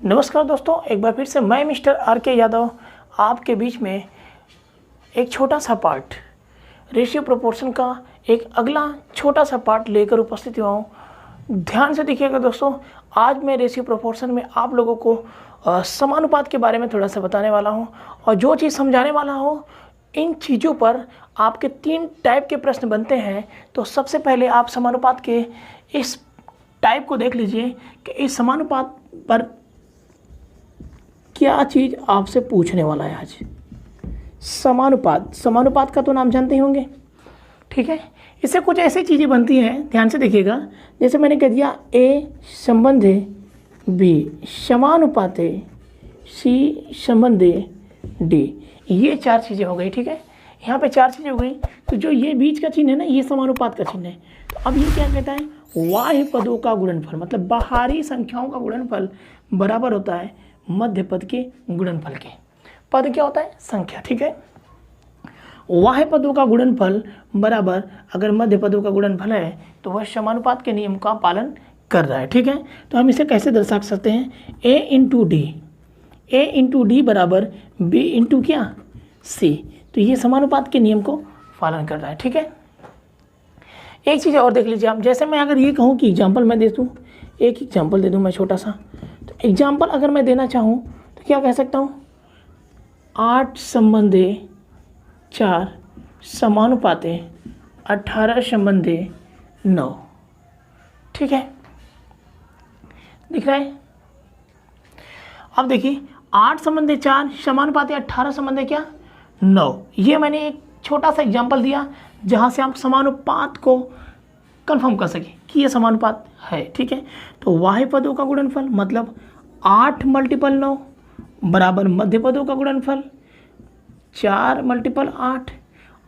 नमस्कार दोस्तों, एक बार फिर से मैं मिस्टर आर के यादव आपके बीच में एक छोटा सा पार्ट रेशियो प्रोपोर्शन का एक अगला छोटा सा पार्ट लेकर उपस्थित हुआ हूँ। ध्यान से देखिएगा दोस्तों, आज मैं रेशियो प्रोपोर्शन में आप लोगों को समानुपात के बारे में थोड़ा सा बताने वाला हूँ और जो चीज़ समझाने वाला हूँ इन चीज़ों पर आपके 3 टाइप के प्रश्न बनते हैं। तो सबसे पहले आप समानुपात के इस टाइप को देख लीजिए कि इस समानुपात पर क्या चीज़ आपसे पूछने वाला है आज। समानुपात का तो नाम जानते ही होंगे, ठीक है। इससे कुछ ऐसी चीज़ें बनती हैं, ध्यान से देखिएगा। जैसे मैंने कह दिया ए संबंधे बी समानुपाते सी संबंधे डी, ये 4 चीज़ें हो गई, ठीक है। यहाँ पे 4 चीज़ें हो गई। तो जो ये बीच का चिन्ह है ना, ये समानुपात का चिन्ह है। तो अब ये क्या कहता है, बाह्य पदों का गुणनफल, मतलब बाहरी संख्याओं का गुणनफल बराबर होता है मध्य पद के गुणनफल के। पद क्या होता है, संख्या, ठीक है। बाह्य पदों का गुणनफल बराबर अगर मध्य पदों का गुणनफल है तो वह समानुपात के नियम का पालन कर रहा है, ठीक है। तो हम इसे कैसे दर्शा सकते हैं, a इंटू डी बराबर b इंटू क्या c। तो ये समानुपात के नियम को पालन कर रहा है, ठीक है। एक चीज़ और देख लीजिए आप, जैसे मैं अगर ये कहूँ कि एग्जाम्पल मैं दे दूँ, एक एग्जाम्पल दे दूँ मैं छोटा सा। तो एग्जाम्पल अगर मैं देना चाहूँ तो क्या कह सकता हूँ, 8 संबंधे 4 समानुपाते 18 संबंधे 9, ठीक है। दिख रहा है। अब देखिए 8 संबंधे 4 समानुपाते 18 संबंधे क्या 9, ये मैंने एक छोटा सा एग्जाम्पल दिया जहाँ से आप समानुपात को कंफर्म कर सके कि ये समानुपात है, ठीक है। तो बाह्य पदों का गुणनफल मतलब 8 मल्टीपल 9 बराबर मध्य पदों का गुणनफल 4 मल्टीपल 8,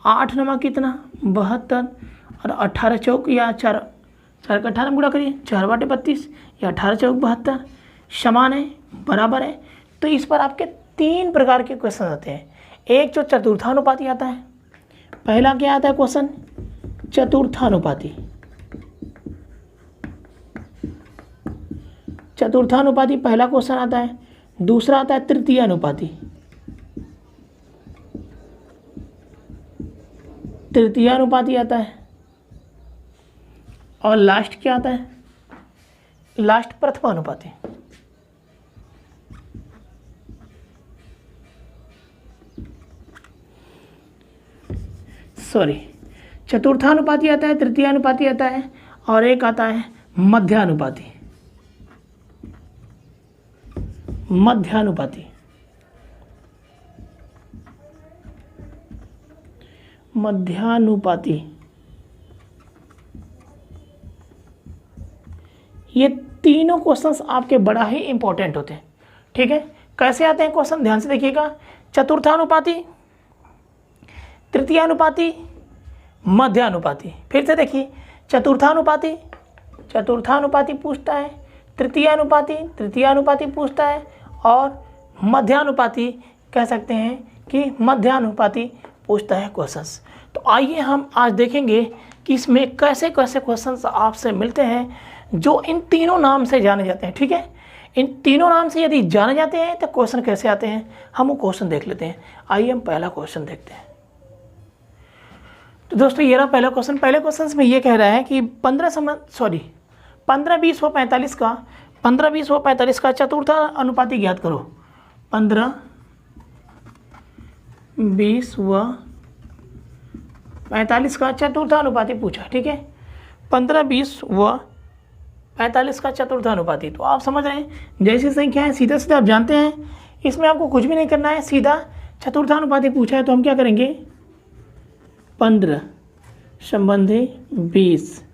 8 नमा कितना 72 और 18 चौक या 4 का 18 गुणा करिए 4 बटे 32 या 18 चौक 72 समान है, बराबर है। तो इस पर आपके 3 प्रकार के क्वेश्चन आते हैं। एक जो चतुर्थानुपाती आता है, पहला क्या आता है क्वेश्चन, चतुर्थानुपाती। चतुर्थानुपाती पहला क्वेश्चन आता है। दूसरा आता है तृतीयानुपाती। तृतीयानुपाती आता है। और लास्ट क्या आता है, लास्ट प्रथमानुपाती। सॉरी, चतुर्थानुपाती आता है, तृतीयानुपाती आता है और एक आता है मध्यानुपाती। मध्यानुपाती ये तीनों क्वेश्चंस आपके बड़ा ही इंपॉर्टेंट होते हैं, ठीक है। कैसे आते हैं क्वेश्चन, ध्यान से देखिएगा। चतुर्थानुपाती, तृतीयानुपाती, मध्यानुपाती। फिर से देखिए, चतुर्थानुपाती पूछता है, तृतीयानुपाती पूछता है और मध्यानुपाती कह सकते हैं कि मध्यानुपाती पूछता है क्वेश्चंस। तो आइए हम आज देखेंगे कि इसमें कैसे कैसे क्वेश्चंस आपसे मिलते हैं जो इन तीनों नाम से जाने जाते हैं, ठीक है। इन तीनों नाम से यदि जाने जाते हैं तो क्वेश्चन कैसे आते हैं, हम वो क्वेश्चन देख लेते हैं। आइए हम पहला क्वेश्चन देखते हैं। तो दोस्तों ये रहा पहला क्वेश्चन। पहले क्वेश्चन में ये कह रहा है कि 15, 20 व 45 का चतुर्था अनुपाती ज्ञात करो। 15, 20 व 45 का चतुर्था अनुपाती पूछा, ठीक है। 15, 20 व 45 का चतुर्था अनुपाती। तो आप समझ रहे हैं, जैसी संख्या है सीधे सीधे आप जानते हैं, इसमें आपको कुछ भी नहीं करना है, सीधा चतुर्था अनुपाती पूछा है तो हम क्या करेंगे, 15 संबंधे 20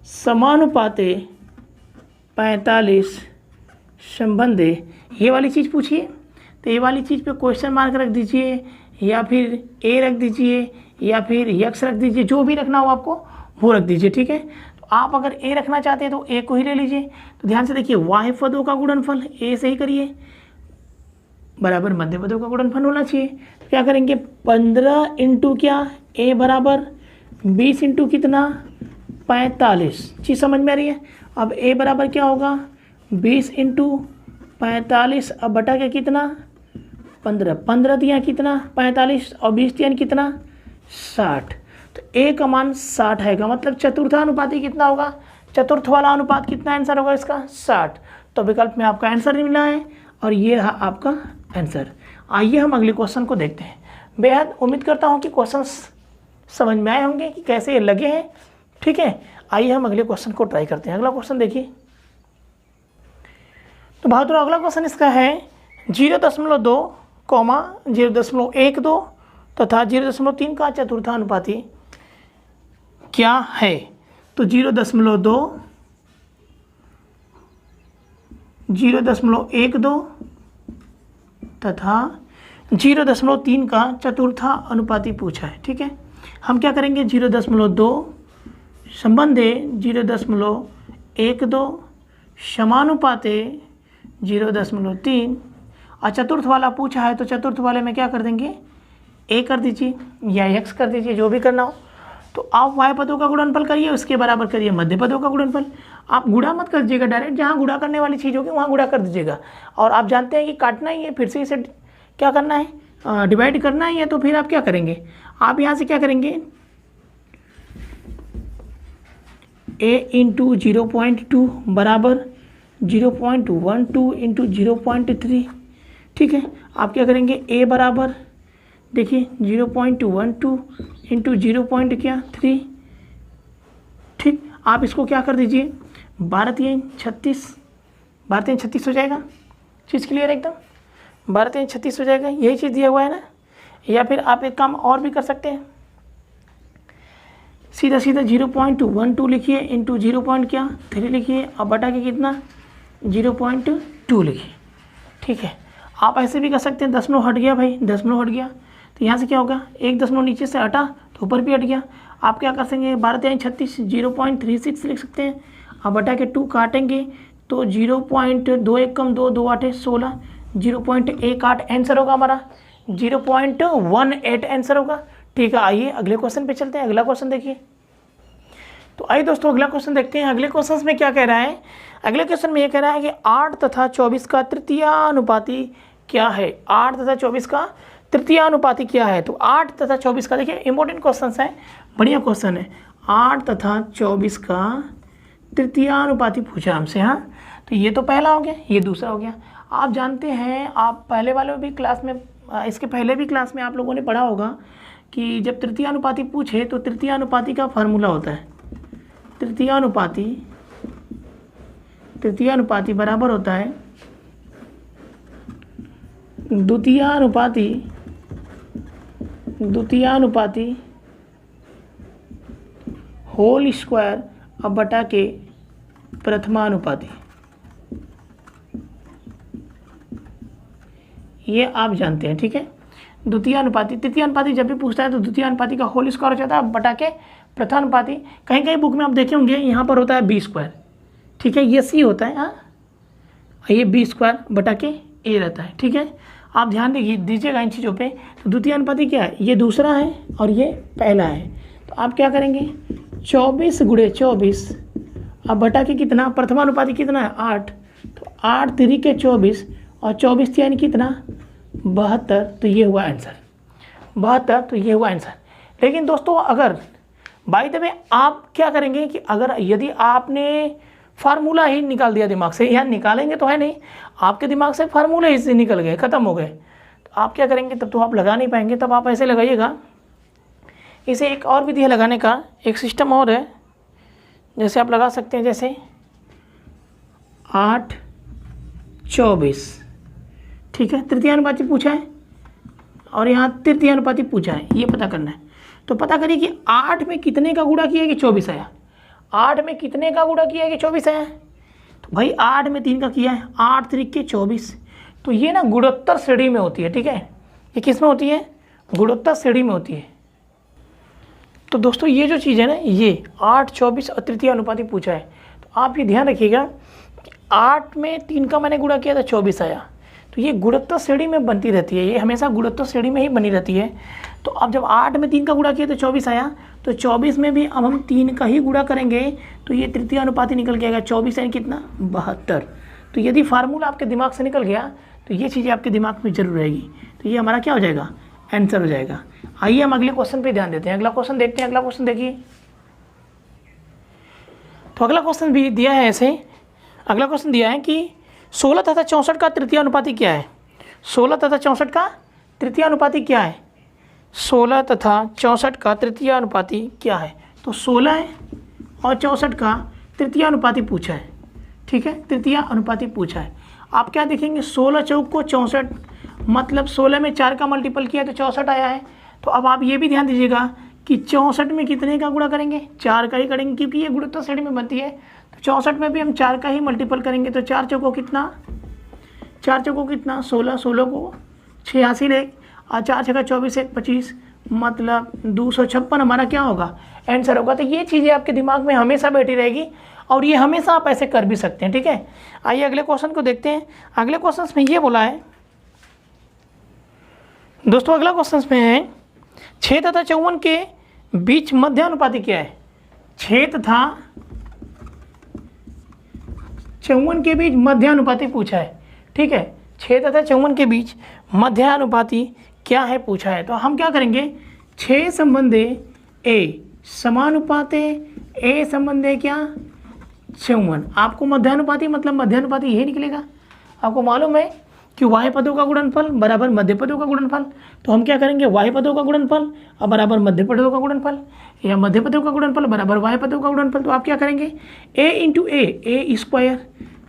समानुपाते 45 संबंधे, ये वाली चीज़ पूछिए। तो ये वाली चीज़ पे क्वेश्चन मार्क रख दीजिए या फिर ए रख दीजिए या फिर यक्स रख दीजिए, जो भी रखना हो आपको वो रख दीजिए, ठीक है। तो आप अगर ए रखना चाहते हैं तो ए को ही ले लीजिए। तो ध्यान से देखिए, बाह्य पदों का गुणनफल ए से ही करिए बराबर मध्य पदों का गुणनफल होना चाहिए। तो क्या करेंगे, 15 इंटू क्या, ए बराबर 20 इंटू कितना 45। चीज़ समझ में आ रही है। अब ए बराबर क्या होगा, 20 इंटू 45 अब बटा के कितना 15, 15 दिया कितना 45 और 20 दिया कितना 60। तो ए का मान 60 आएगा, मतलब चतुर्थानुपाती कितना होगा, चतुर्थ वाला अनुपात कितना आंसर होगा इसका 60। तो विकल्प में आपका आंसर नहीं मिला है और ये रहा आपका आंसर। आइए हम अगले क्वेश्चन को देखते हैं। बेहद उम्मीद करता हूँ कि क्वेश्चन समझ में आए होंगे कि कैसे ये लगे हैं, ठीक है। आइए हम अगले क्वेश्चन को ट्राई करते हैं। अगला क्वेश्चन देखिए, तो बहादुर अगला क्वेश्चन इसका है 0.2, 0.12 तथा 0.3 का चतुर्थानुपाती क्या है। तो 0.2, 0.12 तथा 0.3 का चतुर्था अनुपाती पूछा है, ठीक है। हम क्या करेंगे 0.2 संबंधे 0.12 समानुपाते 0.3 और चतुर्थ वाला पूछा है तो चतुर्थ वाले में क्या कर देंगे ए कर दीजिए या एक्स कर दीजिए, जो भी करना हो। तो आप वाय पदों का गुणनफल करिए, उसके बराबर करिए मध्य पदों का गुणनफल। आप गुणा मत कर दीजिएगा, डायरेक्ट जहाँ गुणा करने वाली चीज़ होगी वहाँ गुणा कर दीजिएगा। और आप जानते हैं कि काटना ही है, फिर से इसे क्या करना है डिवाइड करना ही है। तो फिर आप क्या करेंगे, आप यहाँ से क्या करेंगे a इंटू 0.2 बराबर 0.12 इंटू 0.3, ठीक है। आप क्या करेंगे a बराबर देखिए 0.12 इंटू 0.3, ठीक। आप इसको क्या कर दीजिए 12×3 = 36, 12×3 = 36 हो जाएगा। चीज़ क्लियर एकदम, 12×3 = 36 हो जाएगा, यही चीज़ दिया हुआ है ना। या फिर आप एक काम और भी कर सकते हैं, सीधा 0.12 लिखिए इंटू 0.3 लिखिए और बटा के कितना 0.2 लिखिए, ठीक है। आप ऐसे भी कर सकते हैं, दशमलव हट गया भाई, दशमलव हट गया तो यहाँ से क्या होगा एक दशमलव नीचे से हटा तो ऊपर भी हट गया। आप क्या कर सकेंगे 12×36 0.36 लिख सकते हैं और बटा के 2 काटेंगे तो 0.21 कम 2, 2 8 16, 0.18 आंसर होगा हमारा, 0.18 आंसर होगा, ठीक है। आइए अगले क्वेश्चन पे चलते हैं। अगला क्वेश्चन देखिए, तो आइए दोस्तों अगला क्वेश्चन देखते हैं। अगले क्वेश्चन में क्या कह रहा है, अगले क्वेश्चन में ये कह रहा है कि 8 तथा 24 का तृतीयानुपाती क्या है। 8 तथा 24 का तृतीयानुपाती क्या है। तो 8 तथा 24 का देखिए इंपॉर्टेंट क्वेश्चन है, बढ़िया क्वेश्चन है। 8 तथा 24 का तृतीयानुपाती पूछा हमसे, हाँ। तो ये तो पहला हो गया, ये दूसरा हो गया। आप जानते हैं, आप पहले वाले भी क्लास में, इसके पहले भी क्लास में आप लोगों ने पढ़ा होगा कि जब तृतीयानुपाती पूछे तो तृतीयानुपाती का फार्मूला होता है, तृतीयानुपाती बराबर होता है द्वितीयानुपाती होल स्क्वायर अब बटा के प्रथमानुपाती। ये आप जानते हैं, ठीक है। द्वितीयानुपाती तृतीयानुपाती जब भी पूछता है तो द्वितीयानुपाती का होल स्क्वायर हो जाता है बटा के प्रथमानुपाती। कहीं कहीं बुक में आप देखे होंगे यहाँ पर होता है b स्क्वायर, ठीक है, ये c होता है, हाँ, ये b स्क्वायर बटा के a रहता है, ठीक है। आप ध्यान दीजिएगा इन चीज़ों पे। तो द्वितीयानुपाती क्या है, ये दूसरा है और ये पहला है। तो आप क्या करेंगे 24 × 24 अब बटा के कितना, प्रथमानुपाती कितना है 8, तो 8 3 के 24 और 24 यानी कितना 72, तो ये हुआ आंसर 72, तो ये हुआ आंसर। लेकिन दोस्तों अगर बाय द वे आप क्या करेंगे कि अगर यदि आपने फार्मूला ही निकाल दिया दिमाग से, यहाँ निकालेंगे तो है नहीं, आपके दिमाग से फार्मूले ही से निकल गए, ख़त्म हो गए, तो आप क्या करेंगे, तब तो आप लगा नहीं पाएंगे। तब आप ऐसे लगाइएगा, इसे एक और विधि है लगाने का, एक सिस्टम और है, जैसे आप लगा सकते हैं, जैसे 8 24, ठीक है, तृतीयानुपाती पूछा है और यहाँ तृतीयानुपाती पूछा है, ये पता करना है। तो पता करिए कि 8 में कितने का गुणा किया कि 24 आया, 8 में कितने का गुणा किया कि 24 आया। तो भाई 8 में 3 का किया है, 8 3 के 24, तो ये ना गुणोत्तर श्रेणी में होती है, ठीक है। ये किस में होती है, गुणोत्तर श्रेणी में होती है। तो दोस्तों ये जो चीज़ है ना, ये 8 24 और तृतीयानुपाती पूछा है, तो आप ये ध्यान रखिएगा 8 में 3 का मैंने गुणा किया था 24 आया, तो ये गुणोत्तर श्रेणी में बनती रहती है, ये हमेशा गुणोत्तर श्रेणी में ही बनी रहती है। तो अब जब 8 में 3 का गुणा किया तो 24 आया, तो 24 में भी अब हम 3 का ही गुणा करेंगे तो ये तृतीयानुपाती निकल के आएगा, 24 यानी कितना 72, तो यदि फार्मूला आपके दिमाग से निकल गया तो ये चीज़ें आपके दिमाग में जरूर रहेगी। तो ये हमारा क्या हो जाएगा, आंसर हो जाएगा। आइए हम अगले क्वेश्चन पे ध्यान देते हैं। अगला क्वेश्चन देखते हैं। अगला क्वेश्चन देखिए, तो अगला क्वेश्चन भी दिया है ऐसे। अगला क्वेश्चन दिया है कि 16 तथा 64 का तृतीय अनुपाती क्या है। 16 तथा 64 का तृतीय अनुपाती क्या है। 16 तथा 64 का तृतीय अनुपाती क्या है। तो 16 है और 64 का तृतीय अनुपाती पूछा है। ठीक है, तृतीय अनुपाती पूछा है। आप क्या देखेंगे, 16 चौक को 64, मतलब 16 में 4 का मल्टीपल किया तो 64 आया है। तो अब आप ये भी ध्यान दीजिएगा कि 64 में कितने का गुणा करेंगे, 4 का ही करेंगे, क्योंकि ये गुणोत्तर श्रेणी में बनती है। तो 64 में भी हम 4 का ही मल्टीपल करेंगे। तो 4 चौकों कितना, 4 चौकों कितना 16, 16 को 86 ले और 4 छक्का 24 1 25, मतलब 256 हमारा क्या होगा, आंसर होगा। तो ये चीज़ें आपके दिमाग में हमेशा बैठी रहेगी और ये हमेशा आप ऐसे कर भी सकते हैं। ठीक है, आइए अगले क्वेश्चन को देखते हैं। अगले क्वेश्चन में ये बोला है दोस्तों, अगला क्वेश्चन में है 6 तथा 54 के बीच मध्यानुपाती क्या है। 6 तथा 54 के बीच मध्यानुपाती पूछा है। ठीक है, 6 तथा 54 के बीच मध्यानुपाती क्या है पूछा है। तो हम क्या करेंगे, 6 संबंधे ए समानुपाते ए संबंधे क्या 54। आपको मध्यानुपाती मतलब मध्यानुपाती यही निकलेगा। आपको मालूम है कि वाह्य पदों का गुणनफल बराबर मध्य पदों का गुणनफल। तो हम क्या करेंगे, वाह्य पदों का गुणनफल और बराबर मध्य पदों का गुणनफल, या मध्य पदों का गुणनफल बराबर वाह्य पदों का गुणनफल। तो आप क्या करेंगे, ए इंटू ए स्क्वायर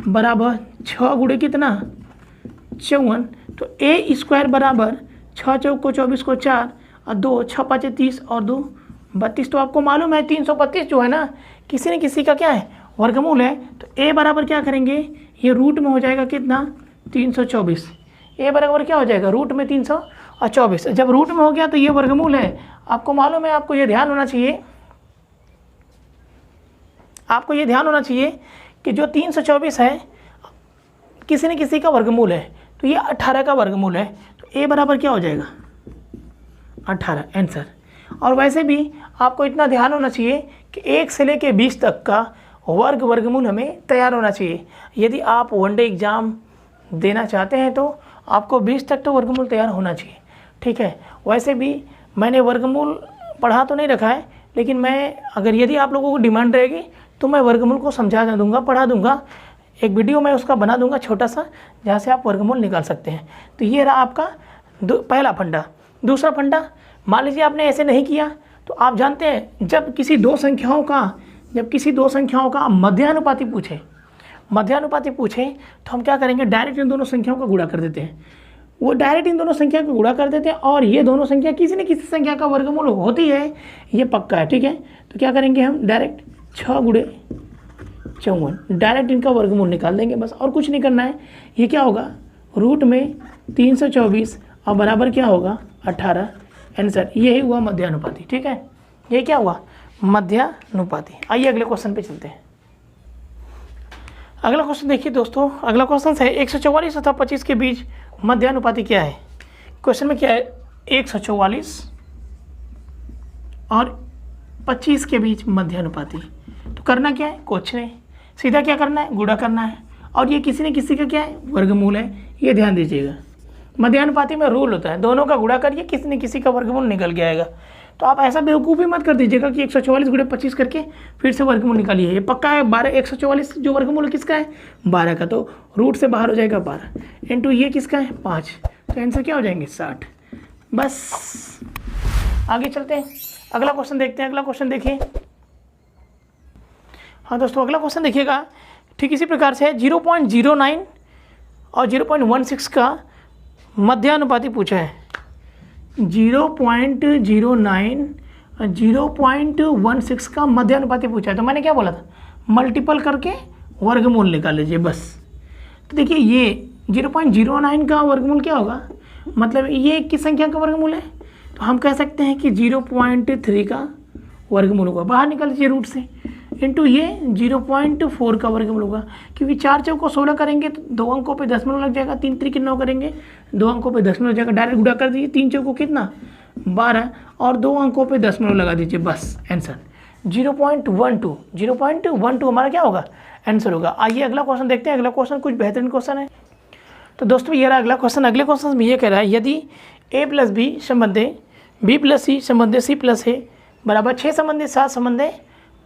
बराबर 6 गुणे कितना 54। तो ए स्क्वायर बराबर 6 चौक को 24 को 4 और 2 6 5 30 और 2 32। तो आपको मालूम है 332 जो है ना, किसी न किसी का क्या है, वर्गमूल है। तो ए बराबर क्या करेंगे, ये रूट में हो जाएगा कितना 324। ए बराबर क्या हो जाएगा, रूट में 324। जब रूट में हो गया तो ये वर्गमूल है। आपको मालूम है, आपको ये ध्यान होना चाहिए, आपको ये ध्यान होना चाहिए कि जो 324 है किसी न किसी का वर्गमूल है। तो ये 18 का वर्गमूल है। तो ए बराबर क्या हो जाएगा 18, आंसर। और वैसे भी आपको इतना ध्यान होना चाहिए कि 1 से लेकर 20 तक का वर्गमूल हमें तैयार होना चाहिए। यदि आप वनडे एग्ज़ाम देना चाहते हैं तो आपको 20 तक तो वर्गमूल तैयार होना चाहिए। ठीक है, वैसे भी मैंने वर्गमूल पढ़ा तो नहीं रखा है, लेकिन मैं अगर यदि आप लोगों को डिमांड रहेगी तो मैं वर्गमूल को समझा दूंगा, पढ़ा दूंगा। एक वीडियो मैं उसका बना दूंगा छोटा सा, जहाँ से आप वर्गमूल निकाल सकते हैं। तो ये रहा आपका पहला फंडा। दूसरा फंडा, मान लीजिए आपने ऐसे नहीं किया तो आप जानते हैं जब किसी दो संख्याओं का मध्यानुपाती पूछे तो हम क्या करेंगे, डायरेक्ट इन दोनों संख्याओं का गुणा कर देते हैं। वो डायरेक्ट इन दोनों संख्या को गुणा कर देते हैं और ये दोनों संख्या किसी न किसी संख्या का वर्गमूल होती है, ये पक्का है। ठीक है, तो क्या करेंगे हम, डायरेक्ट 6 गुणे 54 डायरेक्ट इनका वर्गमूल निकाल देंगे बस, और कुछ नहीं करना है। ये क्या होगा, रूट में 324 और बराबर क्या होगा 18, आंसर। यही हुआ मध्यानुपाती। ठीक है, ये क्या हुआ, मध्यानुपाती। आइए अगले क्वेश्चन पे चलते हैं। अगला क्वेश्चन देखिए दोस्तों, अगला क्वेश्चन है 144 तथा 25 के बीच मध्यानुपाती क्या है। क्वेश्चन में क्या है, 144 और 25 के बीच मध्यानुपाती। तो करना क्या है, कुछ नहीं, सीधा क्या करना है, गुणा करना है। और ये किसी न किसी का क्या है, वर्गमूल है। ये ध्यान दीजिएगा, मध्यानुपाती में रूल होता है, दोनों का गुणा करिए, किसी न किसी का वर्गमूल निकल के आएगा। तो आप ऐसा बेवकूफ़ी मत कर दीजिएगा कि 144 गुणे 25 करके फिर से वर्गमूल निकालिए। ये पक्का है 12, 144 जो वर्गमूल किसका है 12 का, तो रूट से बाहर हो जाएगा 12 इंटू ये किसका है 5, तो आंसर क्या हो जाएंगे 60। बस आगे चलते हैं, अगला क्वेश्चन देखते हैं। अगला क्वेश्चन देखिए, हाँ दोस्तों अगला क्वेश्चन देखिएगा, ठीक इसी प्रकार से 0.09 और 0.16 का मध्यानुपाती पूछा है। 0.09 0.16 का मध्यानुपाती पूछा है। तो मैंने क्या बोला था, मल्टीपल करके वर्गमूल निकाल लीजिए बस। तो देखिए ये 0.09 का वर्गमूल क्या होगा, मतलब ये किस संख्या का वर्गमूल है, तो हम कह सकते हैं कि 0.3 का वर्गमूल होगा, बाहर निकाल लीजिए रूट से, इंटू ये 0.4 का वर्गमूल होगा। क्योंकि 4 चौक को 16 करेंगे तो 2 अंकों पे दशमलव लग जाएगा, 3 त्रिक 9 करेंगे 2 अंकों पे दशमलव लग जाएगा, डायरेक्ट गुणा कर दीजिए, 3 चौक को कितना 12 और 2 अंकों पे दशमलव लगा दीजिए, बस आंसर। 0.12 0.12 हमारा क्या होगा, आंसर होगा। आइए अगला क्वेश्चन देखते हैं। अगला क्वेश्चन कुछ बेहतरीन क्वेश्चन है। तो दोस्तों ये रहा अगला क्वेश्चन। अगले क्वेश्चन में ये कह रहा है, यदि a प्लस बी संबंधे b प्लस सी संबंधे c प्लस a बराबर 6 संबंधे 7 संबंधे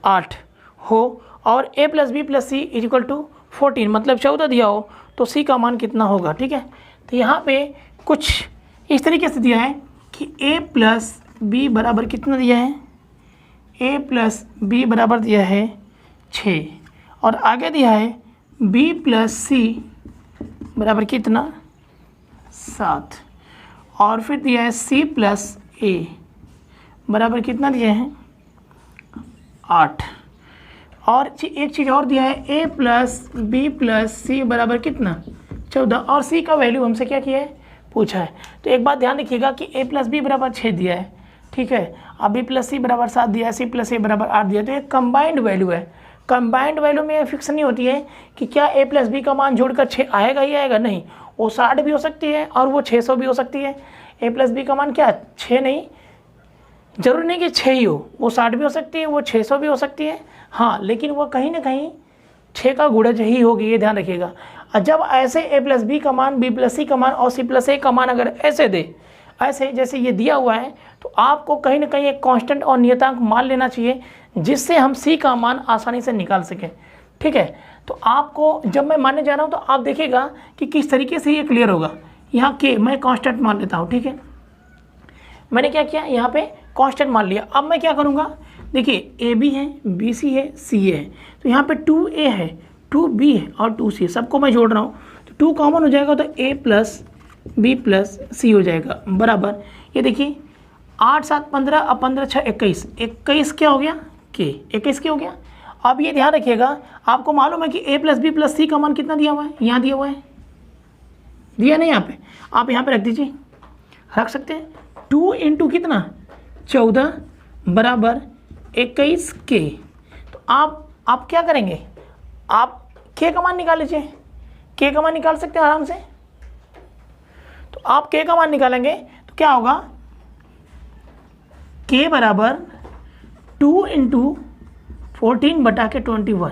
8 हो और a plus b plus c is equal to 14 मतलब 14 दिया हो तो c का मान कितना होगा। ठीक है, तो यहाँ पे कुछ इस तरीके से दिया है कि a प्लस बी बराबर कितना दिया है, a प्लस बी बराबर दिया है 6 और आगे दिया है b प्लस सी बराबर कितना 7 और फिर दिया है c प्लस a बराबर कितना दिया है 8 और एक चीज़ और दिया है a प्लस बी प्लस सी बराबर कितना 14 और c का वैल्यू हमसे क्या किया है, पूछा है। तो एक बात ध्यान रखिएगा कि a प्लस बी बराबर 6 दिया है, ठीक है, अब b प्लस सी बराबर 7 दिया है, c प्लस a बराबर 8 दिया है। तो ये कंबाइंड वैल्यू है। कंबाइंड वैल्यू में फिक्स नहीं होती है कि क्या a प्लस बी का मान जोड़कर 6 आएगा ही आएगा, नहीं, वो 60 भी हो सकती है और वो 600 भी हो सकती है। a प्लस बी का मान क्या 6 नहीं, जरूरी नहीं कि 6 ही हो, वो 60 भी हो सकती है, वो 600 भी हो सकती है, हाँ, लेकिन वो कहीं ना कहीं 6 का गुणज ही होगी, ये ध्यान रखिएगा। और जब ऐसे a प्लस बी का मान b प्लस सी का मान और c प्लस a का मान अगर ऐसे दे, ऐसे जैसे ये दिया हुआ है, तो आपको कहीं ना कहीं एक कांस्टेंट और नियतांक मान लेना चाहिए जिससे हम c का मान आसानी से निकाल सकें। ठीक है, तो आपको जब मैं मानने जा रहा हूँ तो आप देखिएगा कि किस तरीके से ये क्लियर होगा। यहाँ k मैं कांस्टेंट मान लेता हूँ, ठीक है, मैंने क्या किया यहाँ पे कांस्टेंट मान लिया। अब मैं क्या करूँगा, देखिए ए बी है, बी सी है, सी है, तो यहाँ पे 2a है, 2b है और 2c है, सबको मैं जोड़ रहा हूँ तो 2 कॉमन हो जाएगा तो a प्लस बी प्लस सी हो जाएगा बराबर, ये देखिए 8 7 15 और 15 6 21, 21 क्या हो गया k, 21 क्या हो गया। अब ये ध्यान रखिएगा, आपको मालूम है कि a प्लस बी प्लस सी का मान कितना दिया हुआ है, यहाँ दिया हुआ है, दिया नहीं यहाँ पे, आप यहाँ पे रख दीजिए, रख सकते हैं। 2 इंटू कितना 14 बराबर 21 के। तो आप क्या करेंगे, आप के का मान निकाल लीजिए, के का मान निकाल सकते हैं आराम से। तो आप के का मान निकालेंगे तो क्या होगा, के बराबर 2 इंटू 14 बटा के 21।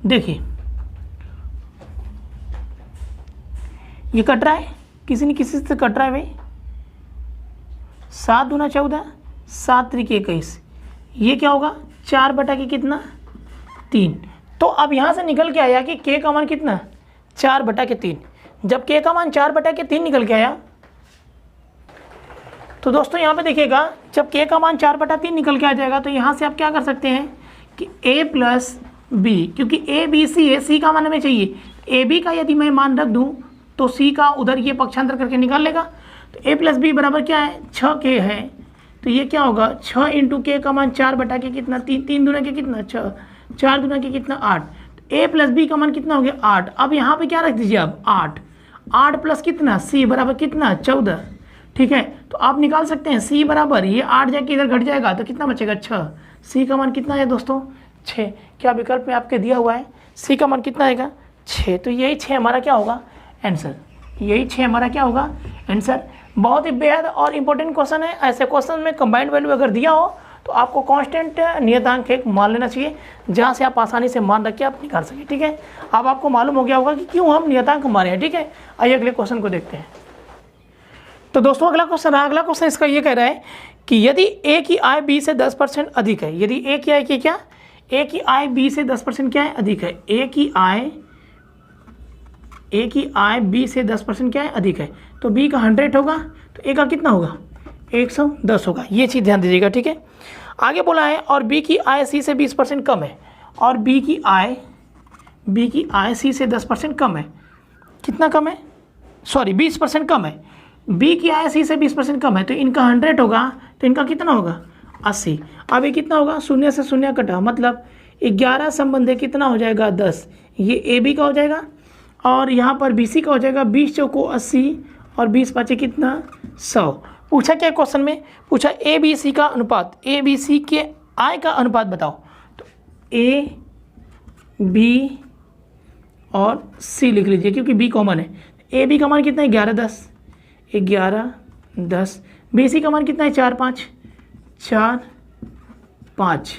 देखिए ये कट रहा है, किसी न किसी से कट रहा है भाई, 7 दूना 14, 7 त्रिक 21, ये क्या होगा 4 बटा के कितना 3। तो अब यहाँ से निकल के आया कि के का मान कितना 4 बटा के 3। जब के का मान 4 बटा के 3 निकल के आया तो दोस्तों यहाँ पे देखिएगा, जब के का मान 4 बटा 3 निकल के आ जाएगा तो यहाँ से आप क्या कर सकते हैं कि a प्लस बी, क्योंकि a b c है, c का मान हमें चाहिए, a b का यदि मैं मान रख दूँ तो c का उधर ये पक्षांतर करके निकाल लेगा। तो a प्लस बी बराबर क्या है 6k है, तो ये क्या होगा 6 इंटू के का मान 4 बटा के कितना 3, 3 दूना के कितना 6, 4 दूना के कितना 8, तो a प्लस बी का मान कितना हो गया 8। अब यहाँ पे क्या रख दीजिए आप 8 प्लस कितना c बराबर कितना 14। ठीक है, तो आप निकाल सकते हैं c बराबर, ये 8 जाके इधर घट जाएगा तो कितना बचेगा 6, c का मान कितना है दोस्तों 6। क्या विकल्प में आपके दिया हुआ है, c का मान कितना आएगा 6, तो यही 6 हमारा क्या होगा आंसर, यही 6 हमारा क्या होगा आंसर। बहुत ही बेहद और इम्पोर्टेंट क्वेश्चन है। ऐसे क्वेश्चन में कंबाइंड वैल्यू अगर दिया हो तो आपको कांस्टेंट नियतांक एक मान लेना चाहिए जहां से आप आसानी से मान रख के आप निकाल सकें। ठीक है, अब आपको मालूम हो गया होगा कि क्यों हम नियतांक माने हैं। ठीक है, आइए अगले क्वेश्चन को देखते हैं। तो दोस्तों अगला क्वेश्चन इसका ये कह रहा है कि यदि ए की आय बी से 10% अधिक है, यदि ए की आय की क्या, ए की आय बी से 10% क्या है अधिक है, ए की आय बी से 10% क्या है अधिक है, तो बी का 100 होगा तो ए का कितना होगा 110 होगा, ये चीज़ ध्यान दीजिएगा। ठीक है, आगे बोला है और बी की आय सी से 20% कम है, और बी की आय सी से 10% कम है, कितना कम है, सॉरी 20% कम है, बी की आय सी से 20% कम है, तो इनका 100 होगा तो इनका कितना होगा 80। अब ये कितना होगा, शून्य से शून्य कटा, मतलब 11 संबंध कितना हो जाएगा 10, ये ए बी का हो जाएगा और यहाँ पर बी सी का हो जाएगा, 20 चौको 80 और 20 पाँचे कितना 100। पूछा क्या क्वेश्चन में, पूछा ए बी सी का अनुपात, ए बी सी के आय का अनुपात बताओ, तो ए बी और सी लिख लीजिए क्योंकि बी कॉमन है। ए बी का मान कितना है 11 10, बी सी का मान कितना है 4 5, 4 5,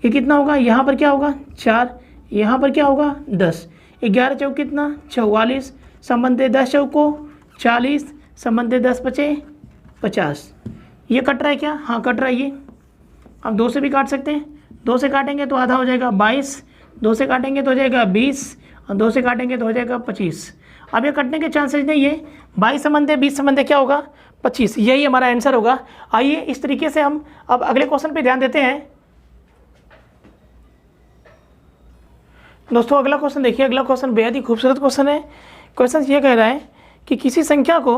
ये कितना होगा, यहाँ पर क्या होगा 4, यहाँ पर क्या होगा 10, 11 चौक कितना 44, संबंध 10 चौक को 40, संबंध 10 बचे 50। ये कट रहा है क्या, हाँ कट रहा है ये। अब 2 से भी काट सकते हैं, 2 से काटेंगे तो आधा हो जाएगा 22, 2 से काटेंगे तो हो जाएगा 20, और 2 से काटेंगे तो हो जाएगा 25। अब ये कटने के चांसेस नहीं है, 22 संबंध 20 संबंध क्या होगा 25, यही हमारा आंसर होगा। आइए इस तरीके से हम अब अगले क्वेश्चन पे ध्यान देते हैं। दोस्तों अगला क्वेश्चन देखिए, अगला क्वेश्चन बेहद ही खूबसूरत क्वेश्चन है। क्वेश्चन ये कह रहा है कि किसी संख्या को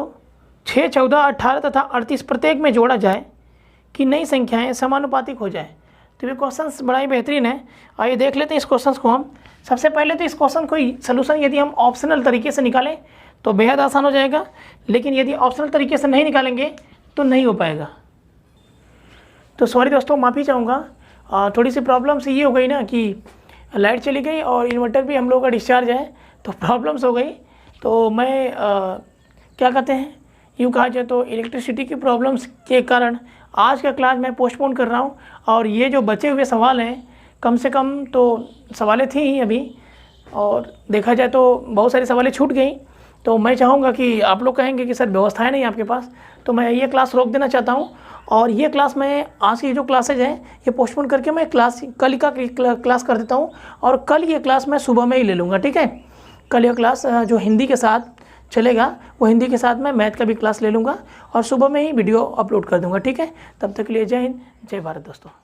6, 14, 18 तथा 38 प्रत्येक में जोड़ा जाए कि नई संख्याएं समानुपातिक हो जाए। तो ये क्वेश्चन बड़ा ही बेहतरीन है। आइए देख लेते हैं इस क्वेश्चन को हम। सबसे पहले तो इस क्वेश्चन को सलूशन यदि हम ऑप्शनल तरीके से निकालें तो बेहद आसान हो जाएगा, लेकिन यदि ऑप्शनल तरीके से नहीं निकालेंगे तो नहीं हो पाएगा। तो सॉरी दोस्तों, माफ़ी चाहूँगा, थोड़ी सी प्रॉब्लम्स ये हो गई ना कि लाइट चली गई और इन्वर्टर भी हम लोगों का डिस्चार्ज है, तो प्रॉब्लम्स हो गई। तो मैं क्या कहते हैं, यूँ कहा जाए तो इलेक्ट्रिसिटी की प्रॉब्लम्स के कारण आज का क्लास मैं पोस्टपोन कर रहा हूँ। और ये जो बचे हुए सवाल हैं, कम से कम तो सवालें थी ही अभी, और देखा जाए तो बहुत सारी सवालें छूट गई। तो मैं चाहूँगा कि आप लोग कहेंगे कि सर व्यवस्था है नहीं आपके पास, तो मैं ये क्लास रोक देना चाहता हूँ। और ये क्लास मैं आज की जो क्लासेज हैं ये पोस्टपोन करके मैं क्लास कल का क्लास कर देता हूँ, और कल ये क्लास मैं सुबह में ही ले लूँगा, ठीक है। कल ये क्लास जो हिंदी के साथ चलेगा, वो हिंदी के साथ मैं मैथ का भी क्लास ले लूँगा और सुबह में ही वीडियो अपलोड कर दूँगा, ठीक है। तब तक के लिए जय हिंद, जय भारत दोस्तों।